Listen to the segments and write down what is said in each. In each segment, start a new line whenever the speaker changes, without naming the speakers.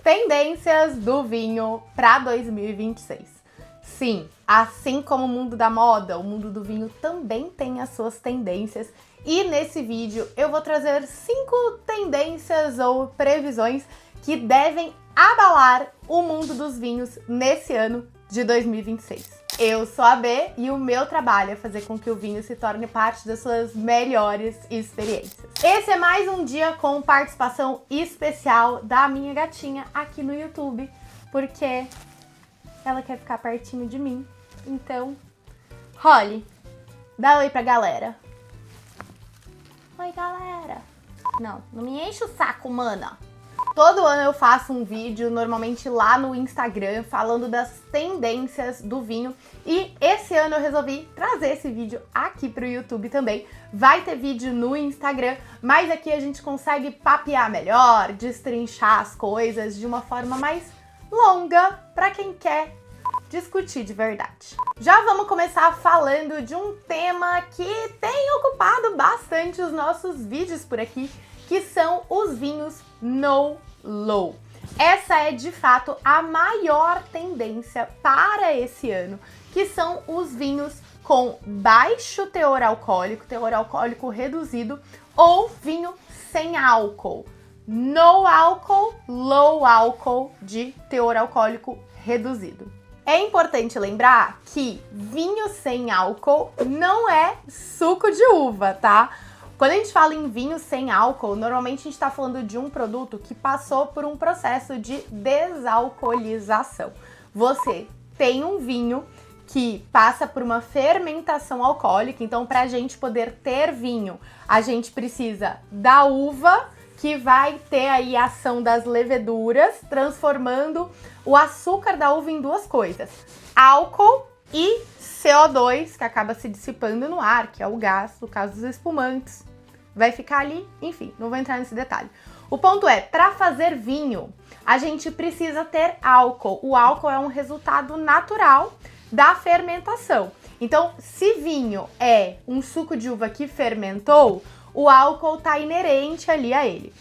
Tendências do vinho para 2026. Sim, assim como o mundo da moda, o mundo do vinho também tem as suas tendências. E nesse vídeo eu vou trazer 5 tendências ou previsões que devem abalar o mundo dos vinhos nesse ano de 2026. Eu sou a B e o meu trabalho é fazer com que o vinho se torne parte das suas melhores experiências. Esse é mais um dia com participação especial da minha gatinha aqui no YouTube, porque ela quer ficar pertinho de mim. Então, Holly, dá oi pra galera. Oi, galera. Não me enche o saco, mana. Todo ano eu faço um vídeo, normalmente lá no Instagram, falando das tendências do vinho. E esse ano eu resolvi trazer esse vídeo aqui pro YouTube também. Vai ter vídeo no Instagram, mas aqui a gente consegue papear melhor, destrinchar as coisas de uma forma mais longa para quem quer discutir de verdade. Já vamos começar falando de um tema que tem ocupado bastante os nossos vídeos por aqui, que são os vinhos no low. Essa é de fato a maior tendência para esse ano, que são os vinhos com baixo teor alcoólico reduzido ou vinho sem álcool. No álcool, low álcool de teor alcoólico reduzido. É importante lembrar que vinho sem álcool não é suco de uva, tá? Quando a gente fala em vinho sem álcool, normalmente a gente está falando de um produto que passou por um processo de desalcoolização. Você tem um vinho que passa por uma fermentação alcoólica, então para a gente poder ter vinho, a gente precisa da uva, que vai ter aí a ação das leveduras, transformando o açúcar da uva em duas coisas: álcool e CO2, que acaba se dissipando no ar, que é o gás, no caso dos espumantes. Vai ficar ali, enfim, não vou entrar nesse detalhe. O ponto é, para fazer vinho, a gente precisa ter álcool. O álcool é um resultado natural da fermentação. Então, se vinho é um suco de uva que fermentou, o álcool está inerente ali a ele.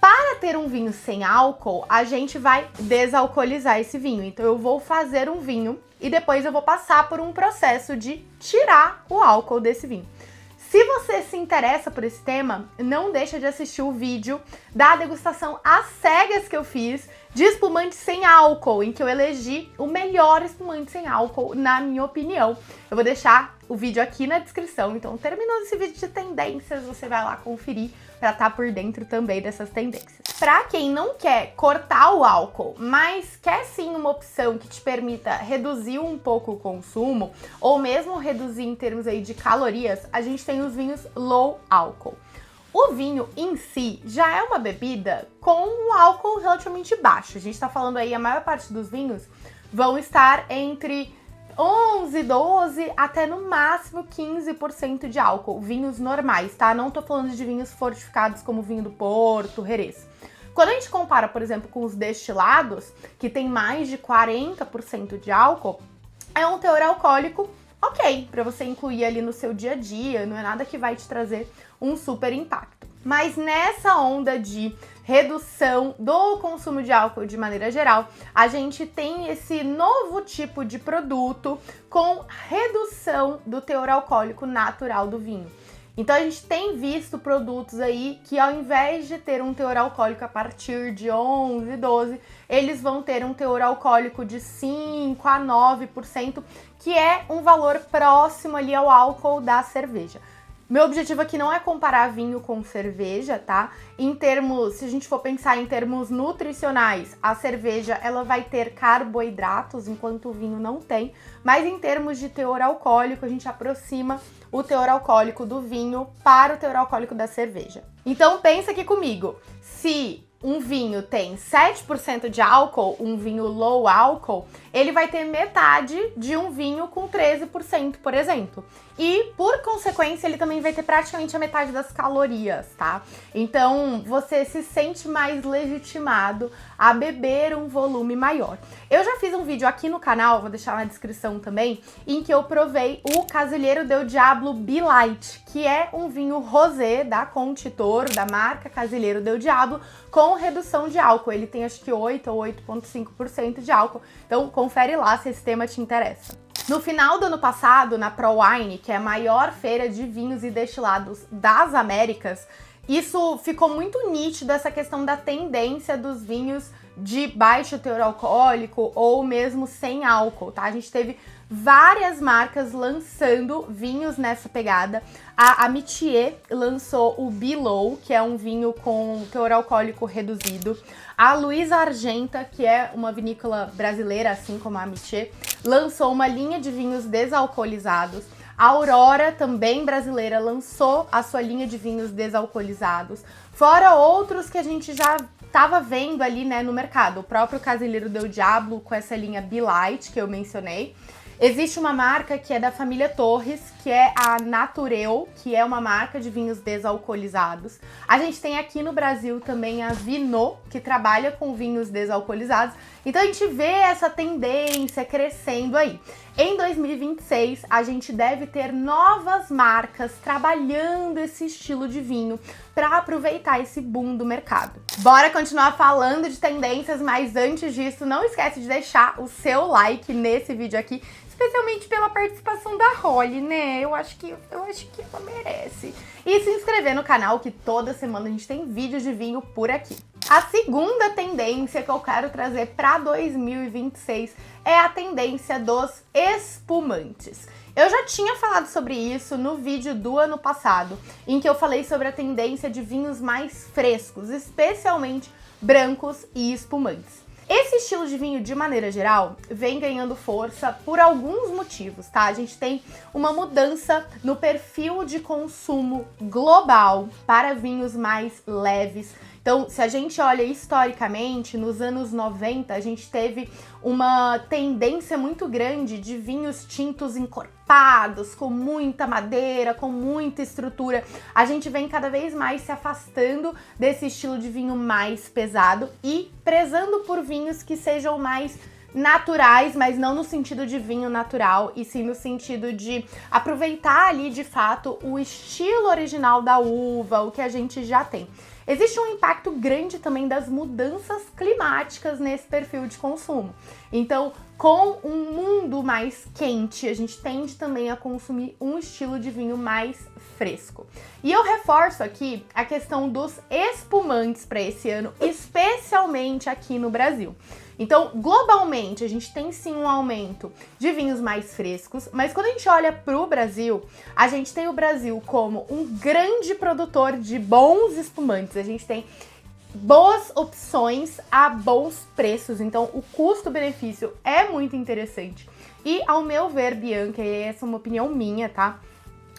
Para ter um vinho sem álcool, a gente vai desalcoolizar esse vinho. Então eu vou fazer um vinho e depois eu vou passar por um processo de tirar o álcool desse vinho. Se você se interessa por esse tema, não deixa de assistir o vídeo da degustação às cegas que eu fiz de espumante sem álcool, em que eu elegi o melhor espumante sem álcool, na minha opinião. Eu vou deixar o vídeo aqui na descrição, então terminando esse vídeo de tendências, você vai lá conferir para estar por dentro também dessas tendências. Para quem não quer cortar o álcool, mas quer sim uma opção que te permita reduzir um pouco o consumo, ou mesmo reduzir em termos aí de calorias, a gente tem os vinhos low álcool. O vinho em si já é uma bebida com um álcool relativamente baixo. A gente está falando aí, a maior parte dos vinhos vão estar entre 11, 12 até no máximo 15% de álcool. Vinhos normais, tá? Não tô falando de vinhos fortificados como vinho do Porto, Jerez. Quando a gente compara, por exemplo, com os destilados, que tem mais de 40% de álcool, é um teor alcoólico ok, para você incluir ali no seu dia a dia, não é nada que vai te trazer um super impacto. Mas nessa onda de redução do consumo de álcool de maneira geral, a gente tem esse novo tipo de produto com redução do teor alcoólico natural do vinho. Então a gente tem visto produtos aí que, ao invés de ter um teor alcoólico a partir de 11, 12, eles vão ter um teor alcoólico de 5 a 9%, que é um valor próximo ali ao álcool da cerveja. Meu objetivo aqui não é comparar vinho com cerveja, tá? Em termos, se a gente for pensar em termos nutricionais, a cerveja ela vai ter carboidratos, enquanto o vinho não tem. Mas em termos de teor alcoólico, a gente aproxima o teor alcoólico do vinho para o teor alcoólico da cerveja. Então pensa aqui comigo, se um vinho tem 7% de álcool, um vinho low álcool, ele vai ter metade de um vinho com 13%, por exemplo. E, por consequência, ele também vai ter praticamente a metade das calorias, tá? Então, você se sente mais legitimado a beber um volume maior. Eu já fiz um vídeo aqui no canal, vou deixar na descrição também, em que eu provei o Casilheiro del Diablo Be Light, que é um vinho rosé da Conte Toro, da marca Casilheiro del Diablo, com com redução de álcool. Ele tem acho que 8 ou 8,5% de álcool. Então confere lá se esse tema te interessa. No final do ano passado, na ProWine, que é a maior feira de vinhos e destilados das Américas, isso ficou muito nítido, essa questão da tendência dos vinhos de baixo teor alcoólico ou mesmo sem álcool, tá? A gente teve várias marcas lançando vinhos nessa pegada. A Amitié lançou o Below, que é um vinho com teor alcoólico reduzido. A Luiza Argenta, que é uma vinícola brasileira, assim como a Amitié, lançou uma linha de vinhos desalcoolizados. A Aurora, também brasileira, lançou a sua linha de vinhos desalcoolizados. Fora outros que a gente já estava vendo ali, né, no mercado. O próprio Casilheiro del Diablo com essa linha Be Light, que eu mencionei. Existe uma marca que é da família Torres, que é a Naturel, que é uma marca de vinhos desalcoolizados. A gente tem aqui no Brasil também a Vinô, que trabalha com vinhos desalcoolizados. Então a gente vê essa tendência crescendo aí. Em 2026, a gente deve ter novas marcas trabalhando esse estilo de vinho para aproveitar esse boom do mercado. Bora continuar falando de tendências, mas antes disso, não esquece de deixar o seu like nesse vídeo aqui, especialmente pela participação da Holly, né? Eu acho que ela merece. E se inscrever no canal, que toda semana a gente tem vídeos de vinho por aqui. A segunda tendência que eu quero trazer para 2026 é a tendência dos espumantes. Eu já tinha falado sobre isso no vídeo do ano passado, em que eu falei sobre a tendência de vinhos mais frescos, especialmente brancos e espumantes. Esse estilo de vinho, de maneira geral, vem ganhando força por alguns motivos, tá? A gente tem uma mudança no perfil de consumo global para vinhos mais leves. Então, se a gente olha historicamente, nos anos 90, a gente teve uma tendência muito grande de vinhos tintos encorpados, com muita madeira, com muita estrutura. A gente vem cada vez mais se afastando desse estilo de vinho mais pesado e prezando por vinhos que sejam mais naturais, mas não no sentido de vinho natural, e sim no sentido de aproveitar ali, de fato, o estilo original da uva, o que a gente já tem. Existe um impacto grande também das mudanças climáticas nesse perfil de consumo. Então, com um mundo mais quente, a gente tende também a consumir um estilo de vinho mais fresco. E eu reforço aqui a questão dos espumantes para esse ano, especialmente aqui no Brasil. Então, globalmente, a gente tem sim um aumento de vinhos mais frescos, mas quando a gente olha para o Brasil, a gente tem o Brasil como um grande produtor de bons espumantes. A gente tem boas opções a bons preços, então o custo-benefício é muito interessante. E, ao meu ver, Bianca, e essa é uma opinião minha, tá?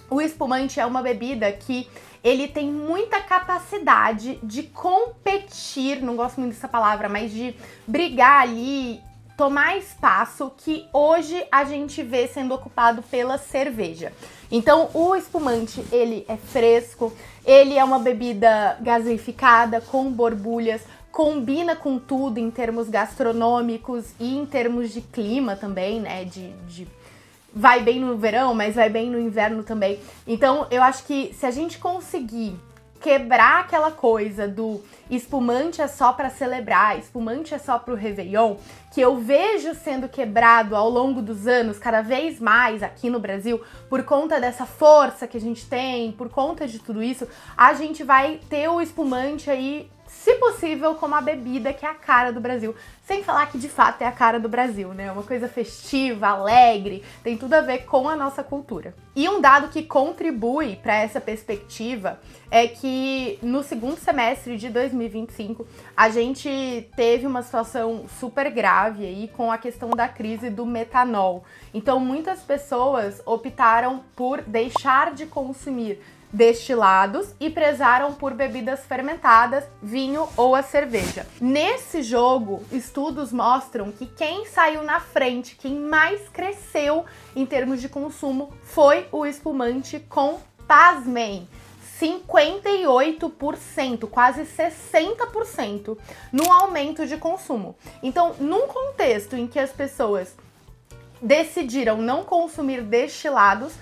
O espumante é uma bebida que ele tem muita capacidade de competir, não gosto muito dessa palavra, mas de brigar ali, tomar espaço que hoje a gente vê sendo ocupado pela cerveja. Então, o espumante, ele é fresco, ele é uma bebida gaseificada, com borbulhas, combina com tudo em termos gastronômicos e em termos de clima também, né, vai bem no verão, mas vai bem no inverno também. Então, eu acho que se a gente conseguir quebrar aquela coisa do espumante é só para celebrar, espumante é só para o Réveillon, que eu vejo sendo quebrado ao longo dos anos, cada vez mais aqui no Brasil, por conta dessa força que a gente tem, por conta de tudo isso, a gente vai ter o espumante aí, se possível, como a bebida que é a cara do Brasil. Sem falar que de fato é a cara do Brasil, né? Uma coisa festiva, alegre, tem tudo a ver com a nossa cultura. E um dado que contribui para essa perspectiva é que no segundo semestre de 2025 a gente teve uma situação super grave aí com a questão da crise do metanol. Então muitas pessoas optaram por deixar de consumir destilados e prezaram por bebidas fermentadas, vinho ou a cerveja. Nesse jogo, estudos mostram que quem saiu na frente, quem mais cresceu em termos de consumo foi o espumante com, pasmem, 58%, quase 60% no aumento de consumo. Então, num contexto em que as pessoas decidiram não consumir destilados,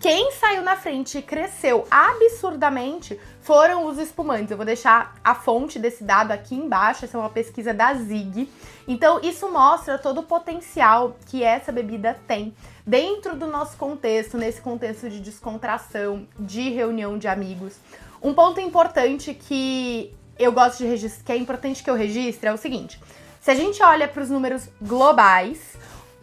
Quem saiu na frente e cresceu absurdamente foram os espumantes. Eu vou deixar a fonte desse dado aqui embaixo, essa é uma pesquisa da ZIG. Então isso mostra todo o potencial que essa bebida tem dentro do nosso contexto, nesse contexto de descontração, de reunião de amigos. Um ponto importante que eu gosto de registrar, que é importante que eu registre, é o seguinte: se a gente olha para os números globais,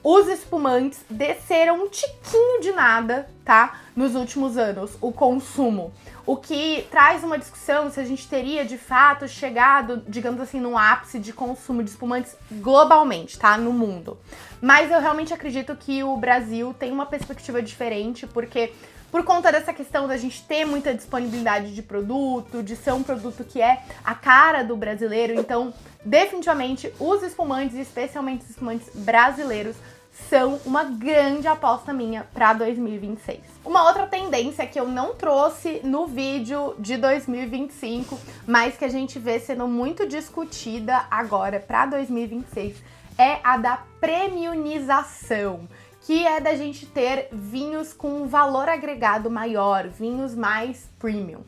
os espumantes desceram um tiquinho de nada, tá? Nos últimos anos, o consumo. O que traz uma discussão se a gente teria, de fato, chegado, digamos assim, num ápice de consumo de espumantes globalmente, tá? No mundo. Mas eu realmente acredito que o Brasil tem uma perspectiva diferente, porque por conta dessa questão da gente ter muita disponibilidade de produto, de ser um produto que é a cara do brasileiro, então, definitivamente, os espumantes, especialmente os espumantes brasileiros, são uma grande aposta minha para 2026. Uma outra tendência que eu não trouxe no vídeo de 2025, mas que a gente vê sendo muito discutida agora para 2026, é a da premiumização, que é da gente ter vinhos com um valor agregado maior, vinhos mais premium.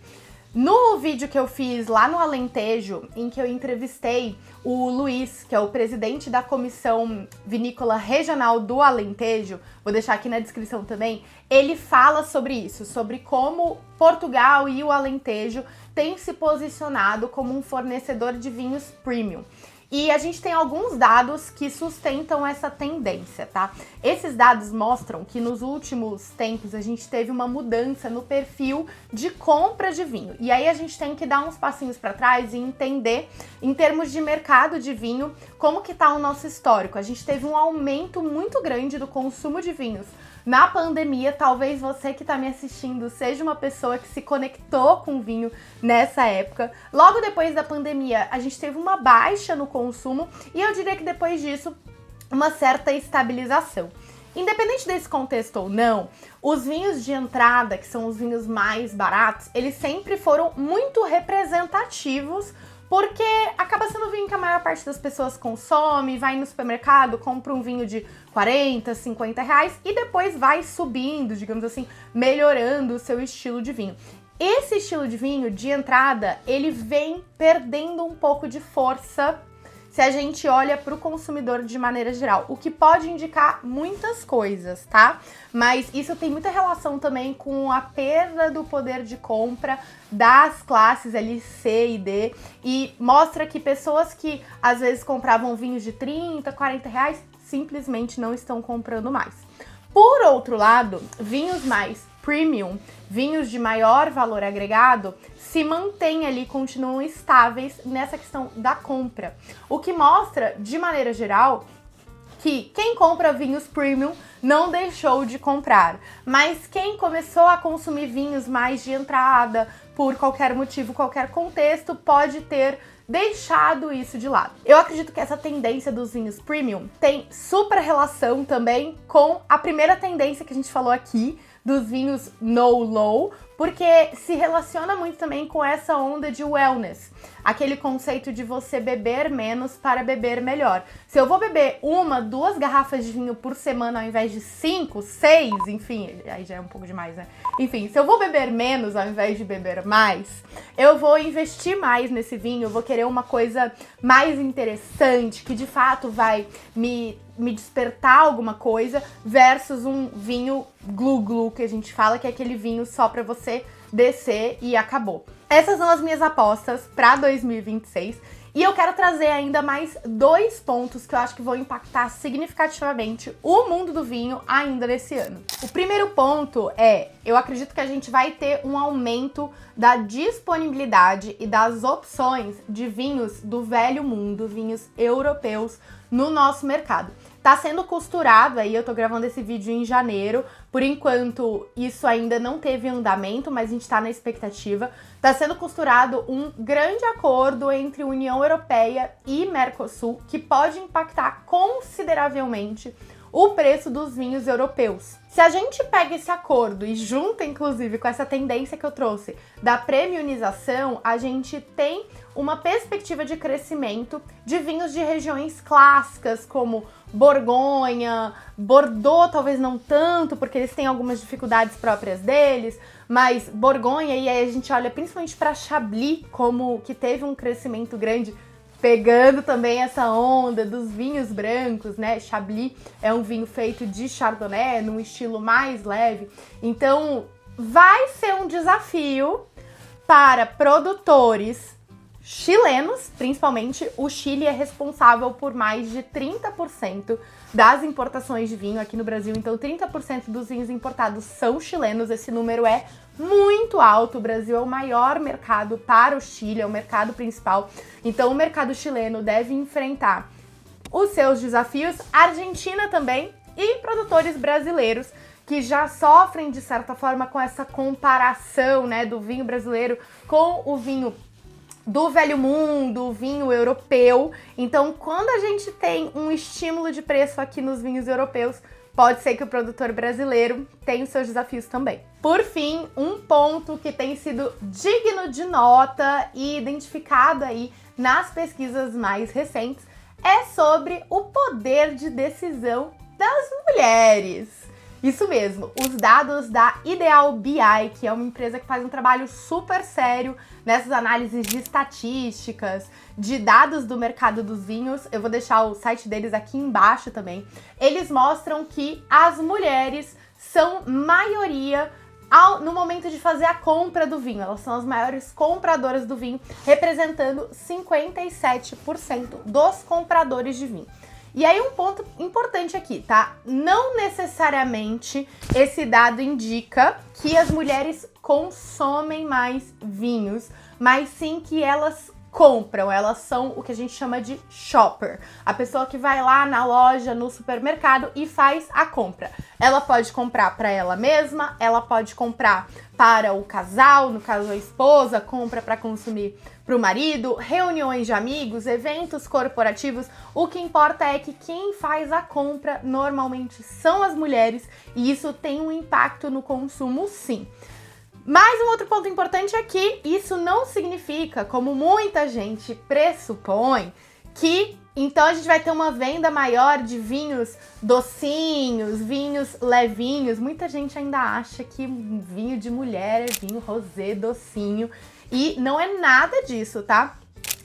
No vídeo que eu fiz lá no Alentejo, em que eu entrevistei o Luiz, que é o presidente da Comissão Vinícola Regional do Alentejo, vou deixar aqui na descrição também, ele fala sobre isso, sobre como Portugal e o Alentejo têm se posicionado como um fornecedor de vinhos premium. E a gente tem alguns dados que sustentam essa tendência, tá? Esses dados mostram que nos últimos tempos a gente teve uma mudança no perfil de compra de vinho. E aí a gente tem que dar uns passinhos para trás e entender, em termos de mercado de vinho, como que tá o nosso histórico. A gente teve um aumento muito grande do consumo de vinhos na pandemia. Talvez você que está me assistindo seja uma pessoa que se conectou com vinho nessa época. Logo depois da pandemia, a gente teve uma baixa no consumo e eu diria que depois disso, uma certa estabilização. Independente desse contexto ou não, os vinhos de entrada, que são os vinhos mais baratos, eles sempre foram muito representativos, porque acaba sendo o vinho que a maior parte das pessoas consome, vai no supermercado, compra um vinho de 40, 50 reais e depois vai subindo, digamos assim, melhorando o seu estilo de vinho. Esse estilo de vinho, de entrada, ele vem perdendo um pouco de força se a gente olha para o consumidor de maneira geral, o que pode indicar muitas coisas, tá? Mas isso tem muita relação também com a perda do poder de compra das classes ali C e D, e mostra que pessoas que às vezes compravam vinhos de 30, 40 reais simplesmente não estão comprando mais. Por outro lado, vinhos mais premium, vinhos de maior valor agregado, se mantêm ali, continuam estáveis nessa questão da compra. O que mostra, de maneira geral, que quem compra vinhos premium não deixou de comprar, mas quem começou a consumir vinhos mais de entrada, por qualquer motivo, qualquer contexto, pode ter deixado isso de lado. Eu acredito que essa tendência dos vinhos premium tem super relação também com a primeira tendência que a gente falou aqui, dos vinhos no low, porque se relaciona muito também com essa onda de wellness, aquele conceito de você beber menos para beber melhor. Se eu vou beber 1, 2 garrafas de vinho por semana ao invés de 5, 6, enfim, aí já é um pouco demais, né? Enfim, se eu vou beber menos ao invés de beber mais, eu vou investir mais nesse vinho, eu vou querer uma coisa mais interessante, que de fato vai me despertar alguma coisa, versus um vinho glu-glu, que a gente fala, que é aquele vinho só pra você descer e acabou. Essas são as minhas apostas pra 2026. E eu quero trazer ainda mais 2 pontos que eu acho que vão impactar significativamente o mundo do vinho ainda nesse ano. O primeiro ponto é, eu acredito que a gente vai ter um aumento da disponibilidade e das opções de vinhos do velho mundo, vinhos europeus, no nosso mercado. Tá sendo costurado aí, eu tô gravando esse vídeo em janeiro, por enquanto isso ainda não teve andamento, mas a gente tá na expectativa. Tá sendo costurado um grande acordo entre União Europeia e Mercosul, que pode impactar consideravelmente o preço dos vinhos europeus. Se a gente pega esse acordo e junta, inclusive, com essa tendência que eu trouxe da premiumização, a gente tem uma perspectiva de crescimento de vinhos de regiões clássicas, como Borgonha, Bordeaux, talvez não tanto, porque eles têm algumas dificuldades próprias deles, mas Borgonha, e aí a gente olha principalmente para Chablis, como que teve um crescimento grande, pegando também essa onda dos vinhos brancos, né? Chablis é um vinho feito de Chardonnay, num estilo mais leve. Então, vai ser um desafio para produtores chilenos, principalmente. O Chile é responsável por mais de 30% das importações de vinho aqui no Brasil. Então, 30% dos vinhos importados são chilenos. Esse número é muito alto. O Brasil é o maior mercado para o Chile, é o mercado principal. Então, o mercado chileno deve enfrentar os seus desafios. A Argentina também e produtores brasileiros que já sofrem, de certa forma, com essa comparação, né, do vinho brasileiro com o vinho do velho mundo, o vinho europeu. Então, quando a gente tem um estímulo de preço aqui nos vinhos europeus, pode ser que o produtor brasileiro tenha os seus desafios também. Por fim, um ponto que tem sido digno de nota e identificado aí nas pesquisas mais recentes é sobre o poder de decisão das mulheres. Isso mesmo, os dados da Ideal BI, que é uma empresa que faz um trabalho super sério nessas análises de estatísticas, de dados do mercado dos vinhos, eu vou deixar o site deles aqui embaixo também, eles mostram que as mulheres são maioria no momento de fazer a compra do vinho. Elas são as maiores compradoras do vinho, representando 57% dos compradores de vinho. E aí um ponto importante aqui, tá? Não necessariamente esse dado indica que as mulheres consomem mais vinhos, mas sim que elas compram, elas são o que a gente chama de shopper. A pessoa que vai lá na loja, no supermercado e faz a compra. Ela pode comprar para ela mesma, ela pode comprar para o casal, no caso a esposa, compra para consumir para o marido, reuniões de amigos, eventos corporativos. O que importa é que quem faz a compra normalmente são as mulheres e isso tem um impacto no consumo, sim. Mas um outro ponto importante é que isso não significa, como muita gente pressupõe, que então a gente vai ter uma venda maior de vinhos docinhos, vinhos levinhos. Muita gente ainda acha que vinho de mulher é vinho rosé docinho e não é nada disso, tá?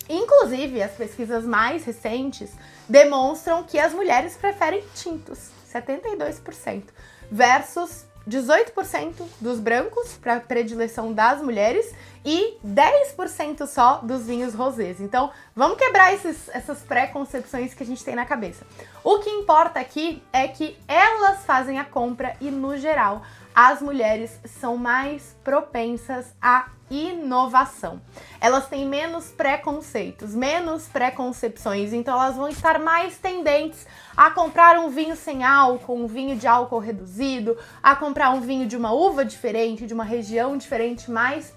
Inclusive, as pesquisas mais recentes demonstram que as mulheres preferem tintos, 72%, versus 18% dos brancos para predileção das mulheres e 10% só dos vinhos rosés. Então, vamos quebrar essas preconcepções que a gente tem na cabeça. O que importa aqui é que elas fazem a compra e, no geral, as mulheres são mais propensas à inovação. Elas têm menos preconceitos, menos preconcepções, então elas vão estar mais tendentes a comprar um vinho sem álcool, um vinho de álcool reduzido, a comprar um vinho de uma uva diferente, de uma região diferente, mais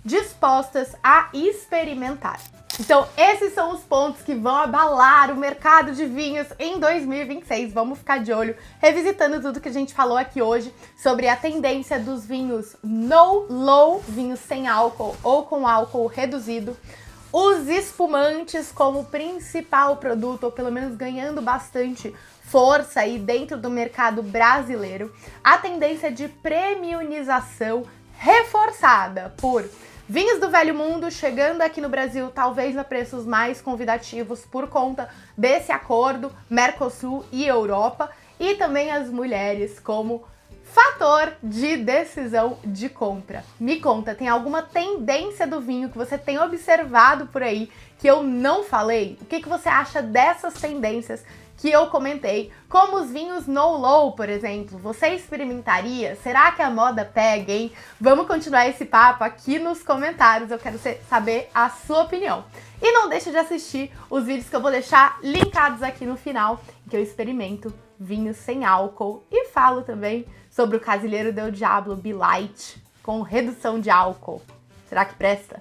dispostas a experimentar. Então, esses são os pontos que vão abalar o mercado de vinhos em 2026. Vamos ficar de olho, revisitando tudo que a gente falou aqui hoje sobre a tendência dos vinhos no low, vinhos sem álcool ou com álcool reduzido. Os espumantes como principal produto, ou pelo menos ganhando bastante força aí dentro do mercado brasileiro. A tendência de premiumização reforçada por vinhos do velho mundo chegando aqui no Brasil, talvez a preços mais convidativos por conta desse acordo Mercosul e Europa, e também as mulheres como fator de decisão de compra. Me conta, tem alguma tendência do vinho que você tem observado por aí que eu não falei? O que você acha dessas tendências que eu comentei, como os vinhos no low, por exemplo? Você experimentaria? Será que a moda pega, hein? Vamos continuar esse papo aqui nos comentários, eu quero saber a sua opinião. E não deixa de assistir os vídeos que eu vou deixar linkados aqui no final, que eu experimento vinhos sem álcool e falo também sobre o Casilheiro del Diablo Be Light com redução de álcool. Será que presta?